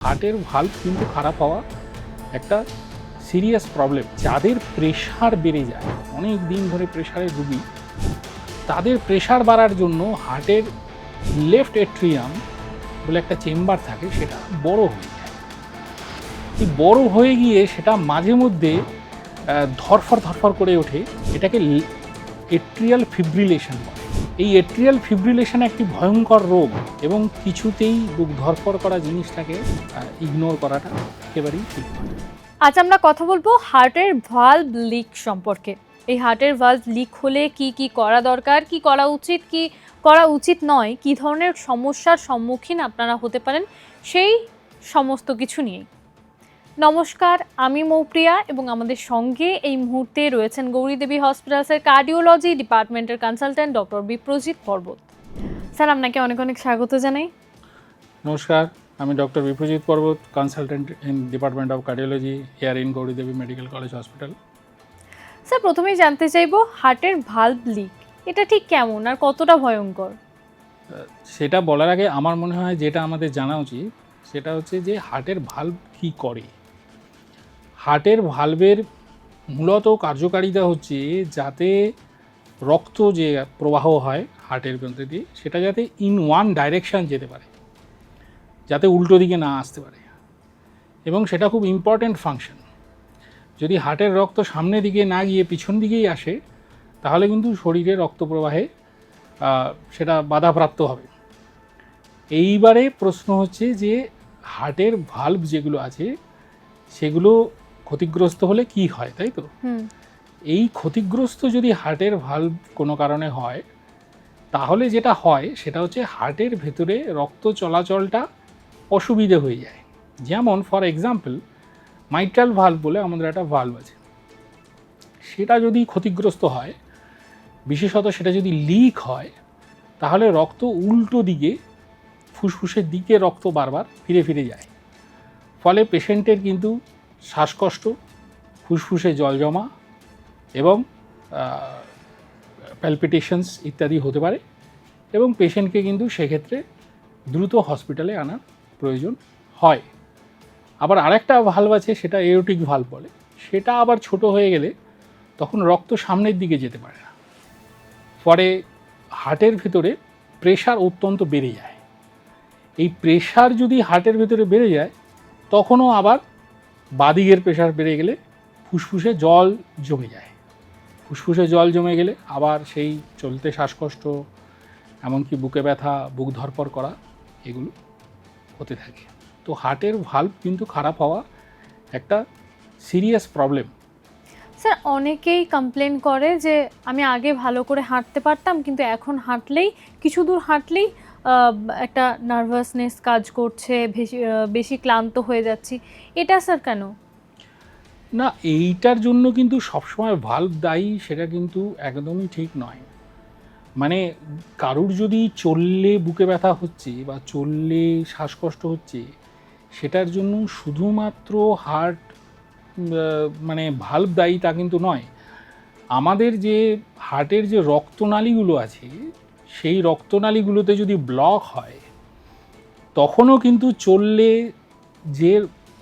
হার্টের ভালভ কিন্তু খারাপ হওয়া একটা সিরিয়াস প্রবলেম। যাদের প্রেশার বেড়ে যায়, অনেক দিন ধরে প্রেশারের রুগী, তাদের প্রেশার বাড়ার জন্য হার্টের লেফট এট্রিয়াম বলে একটা চেম্বার থাকে, সেটা বড় হয়ে যায়। এই বড় হয়ে গিয়ে সেটা মাঝে মধ্যে ধরফর করে ওঠে। এটাকে এট্রিয়াল ফিব্রিলেশন বলে। এই এট্রিয়াল ফিব্রিলেশন একটি ভয়ঙ্কর রোগ এবং কিছুতেই বুক ধরফর করা জিনিসটাকে ইগনোর করাটা একেবারেই ঠিক নয়। আজ আমরা কথা বলবো হার্টের ভালভ লিক সম্পর্কে। এই হার্টের ভালভ লিক হলে কি কি করা দরকার, কি করা উচিত, কি করা উচিত নয়, কি ধরনের সমস্যার সম্মুখীন আপনারা হতে পারেন, সেই সমস্ত কিছু নিয়েই। নমস্কার, আমি মৌপ্রিয়া এবং আমাদের সঙ্গে এই মুহূর্তে রয়েছেন গৌরীদেবী হসপিটালসের কার্ডিওলজি ডিপার্টমেন্টের কনসালট্যান্ট ডক্টর বিপ্রজিৎ পর্বত। স্যার, আপনাকে অনেক অনেক স্বাগত জানাই। নমস্কার, আমি doctor Biprajit Parbat, consultant in department of cardiology here in Gauridevi medical college hospital. Sir, প্রথমেই জানতে চাইবো হার্টের ভালভ লিক এটা ঠিক কেমন আর কতটা ভয়ঙ্কর? সেটা বলার আগে আমার মনে হয় যেটা আমাদের জানা উচিত সেটা হচ্ছে যে হার্টের ভালভ কী করে। হার্টের ভালভের মূলত কার্যকারিতা হচ্ছে যাতে রক্ত যে প্রবাহ হয় হার্টের মধ্যে দিয়ে, সেটা যাতে ইন ওয়ান ডাইরেকশান যেতে পারে, যাতে উল্টো দিকে না আসতে পারে। এবং সেটা খুব ইম্পর্ট্যান্ট ফাংশন। যদি হার্টের রক্ত সামনের দিকে না গিয়ে পিছন দিকেই আসে, তাহলে কিন্তু শরীরে রক্ত প্রবাহে সেটা বাধাপ্রাপ্ত হবে। এইবারে প্রশ্ন হচ্ছে যে হার্টের ভালভ যেগুলো আছে সেগুলো ক্ষতিগ্রস্ত হলে কি হয়, তাই তো? এই ক্ষতিগ্রস্ত যদি হার্টের ভালভ কোনো কারণে হয়, তাহলে যেটা হয় সেটা হচ্ছে হার্টের ভেতরে রক্ত চলাচলটা অসুবিধে হয়ে যায়। যেমন ফর এক্সাম্পল, মাইট্রাল ভালভ বলে আমাদের একটা ভালভ আছে, সেটা যদি ক্ষতিগ্রস্ত হয়, বিশেষত সেটা যদি লিক হয়, তাহলে রক্ত উল্টো দিকে ফুসফুসের দিকে রক্ত বারবার ফিরে ফিরে যায়। ফলে পেশেন্টের কিন্তু শ্বাসকষ্ট, ফুসফুসে জল জমা এবং প্যালপিটেশনস ইত্যাদি হতে পারে, এবং পেশেন্টকে কিন্তু সেক্ষেত্রে দ্রুত হসপিটালে আনার প্রয়োজন হয়। আবার আরেকটা ভালভ আছে, সেটা এওরটিক ভালভ বলে। সেটা আবার ছোট হয়ে গেলে তখন রক্ত সামনের দিকে যেতে পারে না, ফলে হার্টের ভিতরে প্রেশার অত্যন্ত বেড়ে যায়। এই প্রেশার যদি হার্টের ভিতরে বেড়ে যায়, তখনও আবার বাদিকের প্রেশার বেড়ে গেলে ফুসফুসে জল জমে যায়। ফুসফুসে জল জমে গেলে আবার সেই চলতে শ্বাসকষ্ট, এমনকি বুকে ব্যথা, বুক ধরপর করা, এগুলো হতে থাকে। তো হার্টের ভালভ কিন্তু খারাপ হওয়া একটা সিরিয়াস প্রবলেম। স্যার, অনেকেই কমপ্লেন করে যে আমি আগে ভালো করে হাঁটতে পারতাম, কিন্তু এখন হাঁটলেই, কিছু দূর হাঁটলেই একটা নার্ভাসনেস কাজ করছে, বেশি ক্লান্ত হয়ে যাচ্ছি। এটা স্যার কেন? না, এইটার জন্য কিন্তু সবসময় ভালভ দায়ী সেটা কিন্তু একদমই ঠিক নয়। মানে কারুর যদি চললে বুকে ব্যথা হচ্ছে বা চললে শ্বাসকষ্ট হচ্ছে, সেটার জন্য শুধুমাত্র হার্ট মানে ভালভ দায়ী তা কিন্তু নয়। আমাদের যে হার্টের যে রক্তনালীগুলো আছে, সেই রক্তনালীগুলোতে যদি ব্লক হয়, তখনও কিন্তু চললে যে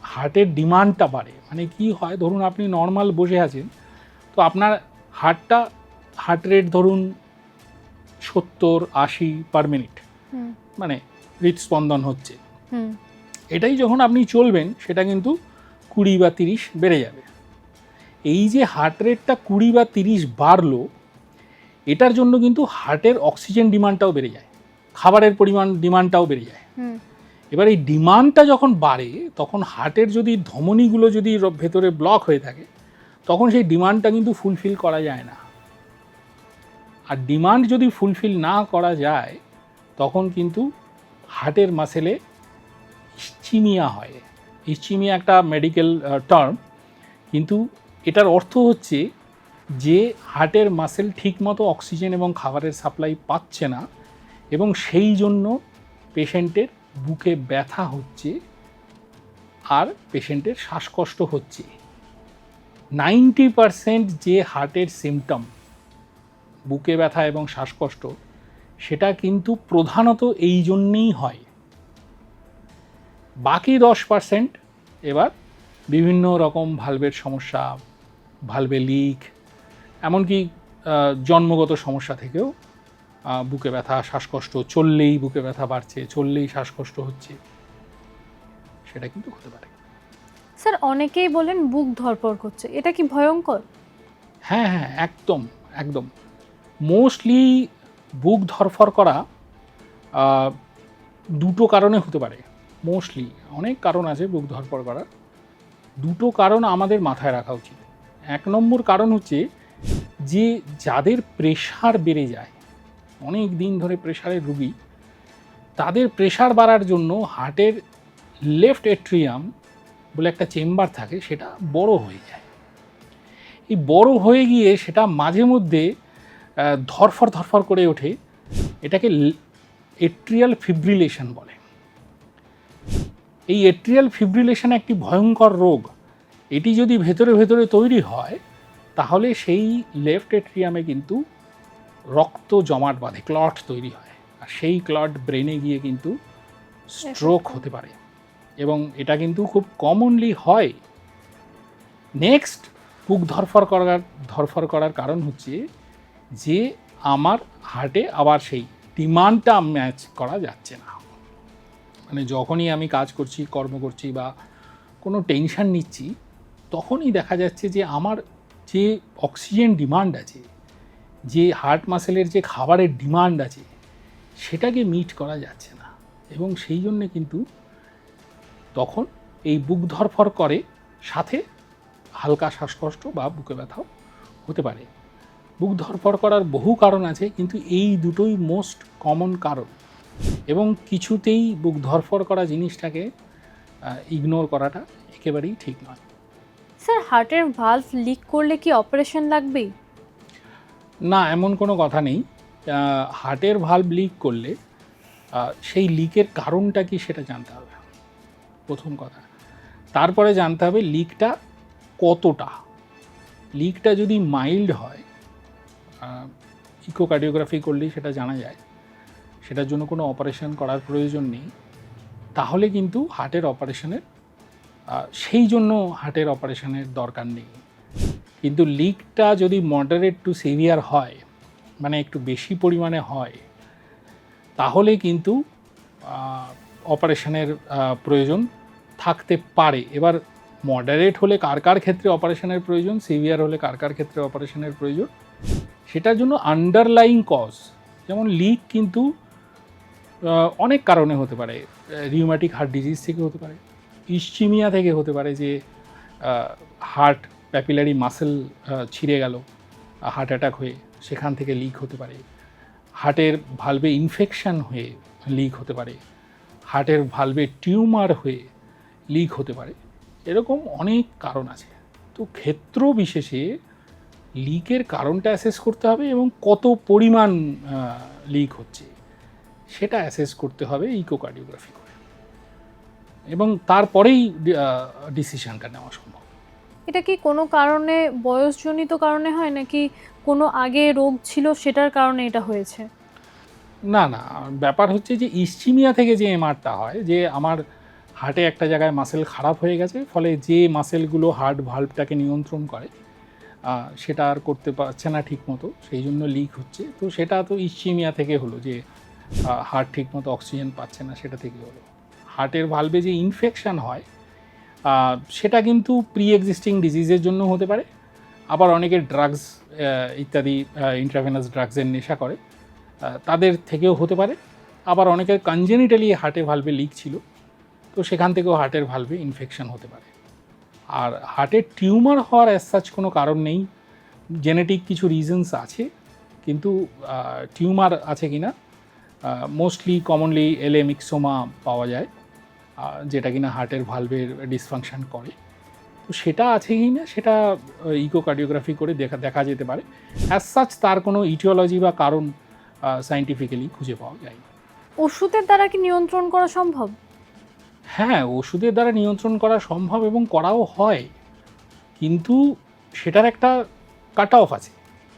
হার্টের ডিমান্ডটা বাড়ে। মানে কি হয়, ধরুন আপনি নর্মাল বসে আছেন, তো আপনার হার্ট রেট ধরুন 70-80 পার মিনিট, মানে হৃদস্পন্দন হচ্ছে। এটাই যখন আপনি চলবেন, সেটা কিন্তু 20 বা 30 বেড়ে যাবে। এই যে হার্ট রেটটা 20 বা 30 বাড়লো, এটার জন্য কিন্তু হার্টের অক্সিজেন ডিমান্ডটাও বেড়ে যায়, খাবারের ডিমান্ডটাও বেড়ে যায়। এবার এই ডিমান্ডটা যখন বাড়ে, তখন হার্টের যদি ধমনীগুলো যদি ভেতরে ব্লক হয়ে থাকে, তখন সেই ডিমান্ডটা কিন্তু ফুলফিল করা যায় না। আর ডিমান্ড যদি ফুলফিল না করা যায়, তখন কিন্তু হার্টের মাসেলে ইসচিমিয়া হয়। ইসচিমিয়া একটা মেডিকেল টার্ম, কিন্তু এটার অর্থ হচ্ছে যে হার্টের মাসেল ঠিকমতো অক্সিজেন এবং খাবারের সাপ্লাই পাচ্ছে না, এবং সেই জন্য পেশেন্টের বুকে ব্যথা হচ্ছে আর পেশেন্টের শ্বাসকষ্ট হচ্ছে। 90% যে হার্টের সিমটম, বুকে ব্যথা এবং শ্বাসকষ্ট, সেটা কিন্তু প্রধানত এই জন্যেই হয় বাকি 10% এবার বিভিন্ন রকম ভালভের সমস্যা, ভালভে লিক, এমনকি জন্মগত সমস্যা থেকেও বুকে ব্যথা, শ্বাসকষ্ট, চললেই বুকে ব্যথা বাড়ছে, চললেই শ্বাসকষ্ট হচ্ছে, সেটা কিন্তু হতে পারে। স্যার অনেকেই বলেন বুক ধড়ফড় করছে, এটা কি ভয়ঙ্কর? হ্যাঁ হ্যাঁ, একদম একদম। মোস্টলি বুক ধড়ফড় করা দুটো কারণে হতে পারে। মোস্টলি, অনেক কারণ আছে বুক ধড়ফড় করার। দুটো কারণ আমাদের মাথায় রাখা উচিত। 1 নম্বর কারণ হচ্ছে যে যাদের প্রেশার বেড়ে যায়, অনেক দিন ধরে প্রেশারের রুগী, তাদের প্রেশার বাড়ার জন্য হার্টের লেফট এট্রিয়াম বলে একটা চেম্বার থাকে, সেটা বড় হয়ে যায়। এই বড় হয়ে গিয়ে সেটা মাঝে মধ্যে ধরফর করে ওঠে। এটাকে এট্রিয়াল ফিব্রিলেশন বলে। এই এট্রিয়াল ফিব্রিলেশন একটি ভয়ঙ্কর রোগ। এটি যদি ভেতরে ভেতরে তৈরি হয়, তাহলে সেই লেফট এট্রিয়ামে কিন্তু রক্ত জমাট বাঁধে, ক্লট তৈরি হয়, আর সেই ক্লট ব্রেনে গিয়ে কিন্তু স্ট্রোক হতে পারে, এবং এটা কিন্তু খুব কমনলি হয়। নেক্সট, বুক ধরফর করার কারণ হচ্ছে যে আমার হার্টে আবার সেই ডিমান্ডটা ম্যাচ করা যাচ্ছে না। মানে যখনই আমি কাজ করছি, কর্ম করছি বা কোনো টেনশন নিচ্ছি, তখনই দেখা যাচ্ছে যে আমার যে অক্সিজেন ডিমান্ড আছে, যে হার্ট মাসেলের যে খাবারের ডিমান্ড আছে, সেটাকে মিট করা যাচ্ছে না, এবং সেই জন্যে কিন্তু তখন এই বুক ধরফর করে, সাথে হালকা শ্বাসকষ্ট বা বুকে ব্যথাও হতে পারে। বুক ধরফর করার বহু কারণ আছে, কিন্তু এই দুটোই মোস্ট কমন কারণ, এবং কিছুতেই বুক ধরফর করা জিনিসটাকে ইগনোর করাটা একেবারেই ঠিক নয়। স্যার হার্টের ভালভ লিক করলে কি অপারেশন লাগবেই? না, এমন কোনো কথা নেই। হার্টের ভালভ লিক করলে সেই লিকের কারণটা কি সেটা জানতে হবে, প্রথম কথা। তারপরে জানতে হবে লিকটা কতটা। লিকটা যদি মাইল্ড হয়, ইকোকার্ডিওগ্রাফি করলেই সেটা জানা যায়, সেটার জন্য কোনো অপারেশন করার প্রয়োজন নেই। তাহলে কিন্তু হার্টের অপারেশনের সেই জন্য হার্টের অপারেশনের দরকার নেই। কিন্তু লিকটা যদি মডারেট টু সিভিয়ার হয়, মানে একটু বেশি পরিমাণে হয়, তাহলে কিন্তু অপারেশনের প্রয়োজন থাকতে পারে। এবার মডারেট হলে কার কার ক্ষেত্রে অপারেশনের প্রয়োজন, সিভিয়ার হলে কার কার ক্ষেত্রে অপারেশনের প্রয়োজন, সেটার জন্য আন্ডারলাইং কজ, যেমন লিক কিন্তু অনেক কারণে হতে পারে। রিউম্যাটিক হার্ট ডিজিজ থেকে হতে পারে, ইসচিমিয়া থেকে হতে পারে, যে হার্ট প্যাপিলারি মাসেল ছিঁড়ে গেল হার্ট অ্যাটাক হয়ে, সেখান থেকে লিক হতে পারে। হার্টের ভালভে ইনফেকশন হয়ে লিক হতে পারে, হার্টের ভালভে টিউমার হয়ে লিক হতে পারে। এরকম অনেক কারণ আছে। তো ক্ষেত্র বিশেষে লিকের কারণটা অ্যাসেস করতে হবে, এবং কত পরিমাণ লিক হচ্ছে সেটা অ্যাসেস করতে হবে ইকোকার্ডিওগ্রাফি করে, এবং তারপরেই ডিসিশনটা নেওয়া সম্ভব। এটা কি কোনো কারণে, বয়সজনিত কারণে হয়, নাকি কোনো আগে রোগ ছিল সেটার কারণে এটা হয়েছে? না না, ব্যাপার হচ্ছে যে ইসচিমিয়া থেকে যে এমআরটা হয়, যে আমার হার্টে একটা জায়গায় মাসেল খারাপ হয়ে গেছে, ফলে যে মাসেলগুলো হার্ট ভালভটাকে নিয়ন্ত্রণ করে সেটা আর করতে পারছে না ঠিক মতো, সেই জন্য লিক হচ্ছে। তো সেটা তো ইসচিমিয়া থেকে হলো, যে হার্ট ঠিক মতো অক্সিজেন পাচ্ছে না, সেটা থেকে হলো। হার্টের ভালভে যে ইনফেকশান হয়, সেটা কিন্তু প্রি এক্সিস্টিং ডিজিজের জন্য হতে পারে। আবার অনেকে ড্রাগস ইত্যাদি ইন্ট্রাভেনাস ড্রাগসের নেশা করে, তাদের থেকেও হতে পারে। আবার অনেকের কনজেনিটালি হার্টে ভালভে লিক ছিল, তো সেখান থেকেও হার্টের ভালভে ইনফেকশন হতে পারে। আর হার্টের টিউমার হওয়ার অ্যাজ সাচ কোনো কারণ নেই। জেনেটিক কিছু রিজনস আছে, কিন্তু টিউমার আছে কিনা, মোস্টলি কমনলি এলেমিক্সোমা পাওয়া যায়, যেটা কিনা হার্টের ভালভের ডিসফাংশন করে। তো সেটা আছে কি না সেটা ইকোকার্ডিওগ্রাফি করে দেখা যেতে পারে। অ্যাজ সাচ তার কোনো ইটিওলজি বা কারণ সায়েন্টিফিক্যালি খুঁজে পাওয়া যায় না। ওষুধের দ্বারা কি নিয়ন্ত্রণ করা সম্ভব? হ্যাঁ, ওষুধের দ্বারা নিয়ন্ত্রণ করা সম্ভব, এবং করাও হয়, কিন্তু সেটার একটা কাট অফ আছে,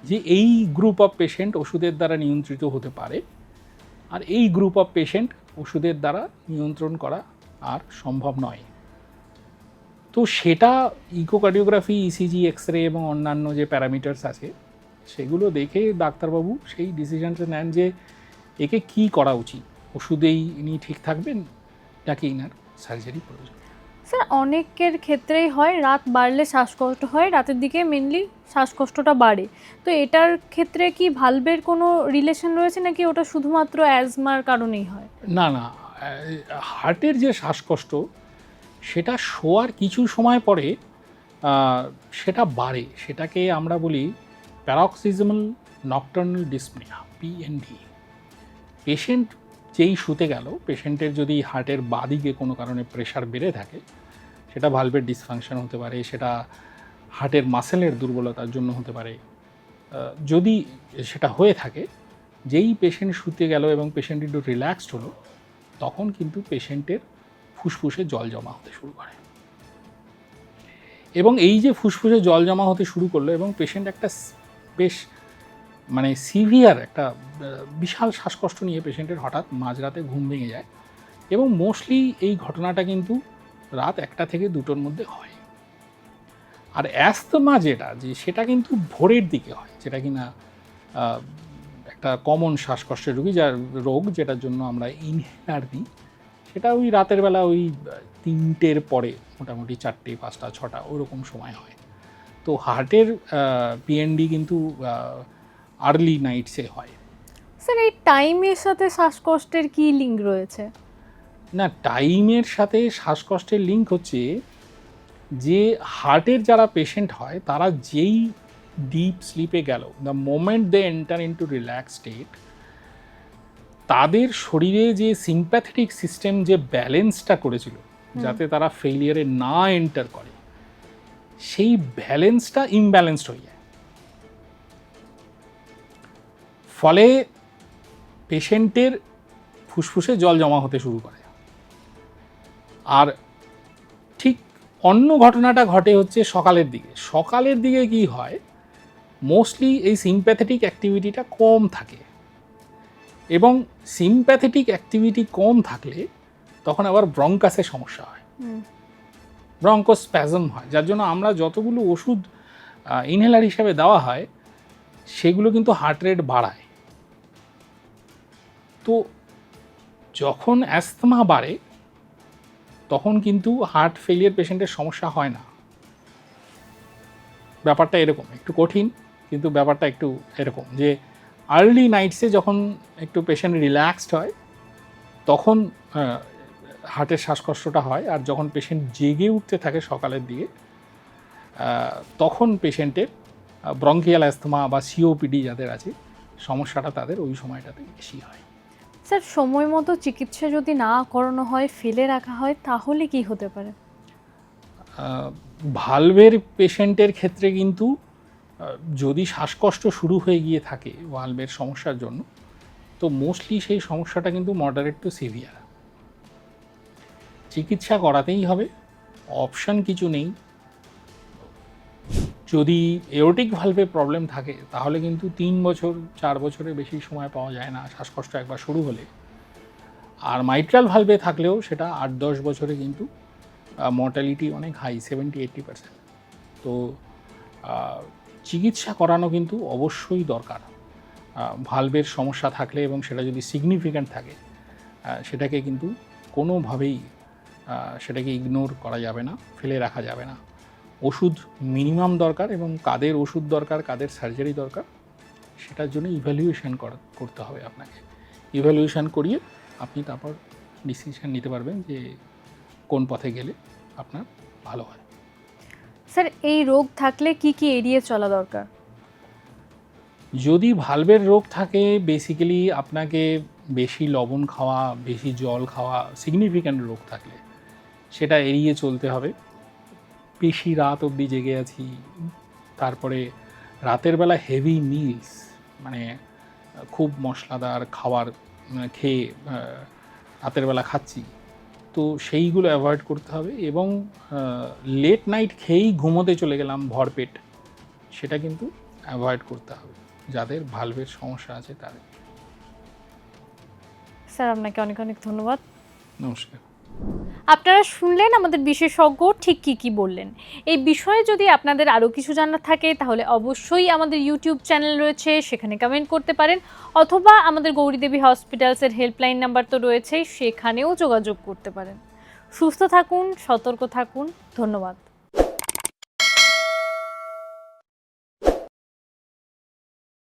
যে এই গ্রুপ অফ পেশেন্ট ওষুধের দ্বারা নিয়ন্ত্রিত হতে পারে, আর এই গ্রুপ অফ পেশেন্ট ওষুধের দ্বারা নিয়ন্ত্রণ করা আর সম্ভব নয়। তো সেটা ইকোকার্ডিওগ্রাফি, ইসিজি, এক্স রে এবং অন্যান্য যে প্যারামিটার্স আছে সেগুলো দেখে ডাক্তারবাবু সেই ডিসিশনটা নেন যে একে কি করা উচিত, ওষুধেই ইনি ঠিক থাকবেন নাকি ইনার সার্জারি প্রয়োজন। স্যার অনেকের ক্ষেত্রেই হয় রাত বাড়লে শ্বাসকষ্ট হয়, রাতের দিকে মেনলি শ্বাসকষ্টটা বাড়ে, তো এটার ক্ষেত্রে কি ভালভের কোনো রিলেশন রয়েছে নাকি ওটা শুধুমাত্র অ্যাজমার কারণেই হয়? না না, হার্টের যে শ্বাসকষ্ট সেটা শোয়ার কিছু সময় পরে সেটা বাড়ে, সেটাকে আমরা বলি paroxysmal nocturnal dyspnoea, PND. Patient যেই শুতে গেল, পেশেন্টের যদি হার্টের বাদিকে কোনো কারণে প্রেশার বেড়ে থাকে, সেটা ভালভের ডিসফাংশন হতে পারে, সেটা হার্টের মাসেলের দুর্বলতার জন্য হতে পারে। যদি সেটা হয়ে থাকে, যেই পেশেন্ট শুতে গেল এবং পেশেন্ট একটু রিল্যাক্সড হলো, তখন কিন্তু পেশেন্টের ফুসফুসে জল জমা হতে শুরু করে। এবং এই যে ফুসফুসে জল জমা হতে শুরু করলো এবং পেশেন্ট একটা বেশ মানে সিভিয়ার একটা বিশাল শ্বাসকষ্ট নিয়ে পেশেন্টের হঠাৎ মাঝরাতে ঘুম ভেঙে যায়, এবং মোস্টলি এই ঘটনাটা কিন্তু রাত 1টা থেকে 2টোর মধ্যে হয়। আর অ্যাস্তমা যেটা, যে সেটা কিন্তু ভোরের দিকে হয়, যেটা কিনা একটা কমন শ্বাসকষ্টের রোগ যেটার জন্য আমরা ইনহেলার দিই, সেটা ওই রাতের বেলা ওই 3টের পরে মোটামুটি 4টে 5টা 6টা ওরকম সময় হয়। তো হার্টের পিএনডি কিন্তু আর্লি নাইটসে হয়। স্যার এই টাইমের সাথে শ্বাসকষ্টের কি লিঙ্ক রয়েছে? না, টাইমের সাথে শ্বাসকষ্টের লিঙ্ক হচ্ছে যে হার্টের যারা পেশেন্ট হয় তারা যেই ডিপ স্লিপে গেল, the moment they enter into relax state, তাদের শরীরে যে সিম্প্যাথেটিক সিস্টেম যে ব্যালেন্সটা করেছিল যাতে তারা ফেলিয়ারে না এন্টার করে, সেই ব্যালেন্সটা ইমব্যালেন্সড হয়ে যায়। ফলে পেশেন্টের ফুসফুসে জল জমা হতে শুরু করে। আর ঠিক অন্য ঘটনাটা ঘটে হচ্ছে সকালের দিকে। সকালের দিকে কি হয়, মোস্টলি এই সিম্প্যাথেটিক অ্যাক্টিভিটিটা কম থাকে, এবং সিম্প্যাথেটিক অ্যাক্টিভিটি কম থাকলে তখন আবার ব্রঙ্কাসের সমস্যা হয়, ব্রঙ্কোস্প্যাজম হয়, যার জন্য আমরা যতগুলো ওষুধ ইনহেলার হিসাবে দেওয়া হয় সেগুলো কিন্তু হার্ট রেট বাড়ায়। তো যখন অ্যাস্তমা বাড়ে তখন কিন্তু হার্ট ফেলিয়ার পেশেন্টের সমস্যা হয় না। ব্যাপারটা এরকম, একটু কঠিন, কিন্তু ব্যাপারটা একটু এরকম যে আর্লি নাইটসে যখন একটু পেশেন্ট রিল্যাক্সড হয় তখন হার্টের শ্বাসকষ্টটা হয়, আর যখন পেশেন্ট জেগে উঠতে থাকে সকালের দিকে তখন পেশেন্টের ব্রঙ্কিয়াল অ্যাস্তমা বা সিওপিডি যাদের আছে সমস্যাটা তাদের ওই সময়টাতে বেশি হয়। স্যার সময় মতো চিকিৎসা যদি না করানো হয়, ফেলে রাখা হয়, তাহলে কি হতে পারে? ভালভের পেশেন্টের ক্ষেত্রে কিন্তু যদি শ্বাসকষ্ট শুরু হয়ে গিয়ে থাকে ভালভের সমস্যার জন্য, তো মোস্টলি সেই সমস্যাটা কিন্তু মডারেট টু সিভিয়ার, চিকিৎসা করাতেই হবে, অপশান কিছু নেই। যদি এওরটিক ভালভে প্রবলেম থাকে তাহলে কিন্তু 3 বছর 4 বছরের বেশি সময় পাওয়া যায় না শ্বাসকষ্ট একবার শুরু হলে। আর মাইট্রাল ভালভে থাকলেও সেটা 8-10 বছরে কিন্তু মর্টালিটি অনেক হাই, 70-80%। তো চিকিৎসা করানো কিন্তু অবশ্যই দরকার ভালভের সমস্যা থাকলে, এবং সেটা যদি সিগনিফিক্যান্ট থাকে সেটাকে কিন্তু কোনোভাবেই সেটাকে ইগনোর করা যাবে না, ফেলে রাখা যাবে না। ওষুধ মিনিমাম দরকার, এবং কাদের ওষুধ দরকার কাদের সার্জারি দরকার সেটার জন্য ইভ্যালুয়েশন করতে হবে আপনাকে। ইভ্যালুয়েশন করিয়ে আপনি তারপর ডিসিশন নিতে পারবেন যে কোন পথে গেলে আপনার ভালো হয়। স্যার এই রোগ থাকলে কি কি এড়িয়ে চলা দরকার? যদি ভালভের রোগ থাকে বেসিক্যালি আপনাকে বেশি লবণ খাওয়া, বেশি জল খাওয়া, সিগনিফিক্যান্ট রোগ থাকলে সেটা এড়িয়ে চলতে হবে। বেশি রাত অবধি জেগে আছি, তারপরে রাতের বেলা হেভি মিলস মানে খুব মশলাদার খাবার খেয়ে রাতের বেলা খাচ্ছি, তো সেইগুলো অ্যাভয়েড করতে হবে। এবং লেট নাইট খেয়েই ঘুমোতে চলে গেলাম ভরপেট, সেটা কিন্তু অ্যাভয়েড করতে হবে যাদের ভালভের সমস্যা আছে তাদের। স্যার আপনাকে অনেক অনেক ধন্যবাদ। নমস্কার। আপনারা শুনলেন আমাদের বিশেষজ্ঞ ঠিক কি বললেন। এই বিষয়ে যদি আপনাদের আরও কিছু জানার থাকে তাহলে অবশ্যই আমাদের ইউটিউব চ্যানেল রয়েছে, সেখানে কমেন্ট করতে পারেন, অথবা আমাদের গৌরীদেবী হসপিটালসের হেল্পলাইন নাম্বার তো রয়েছেই, সেখানেও যোগাযোগ করতে পারেন। সুস্থ থাকুন, সতর্ক থাকুন, ধন্যবাদ।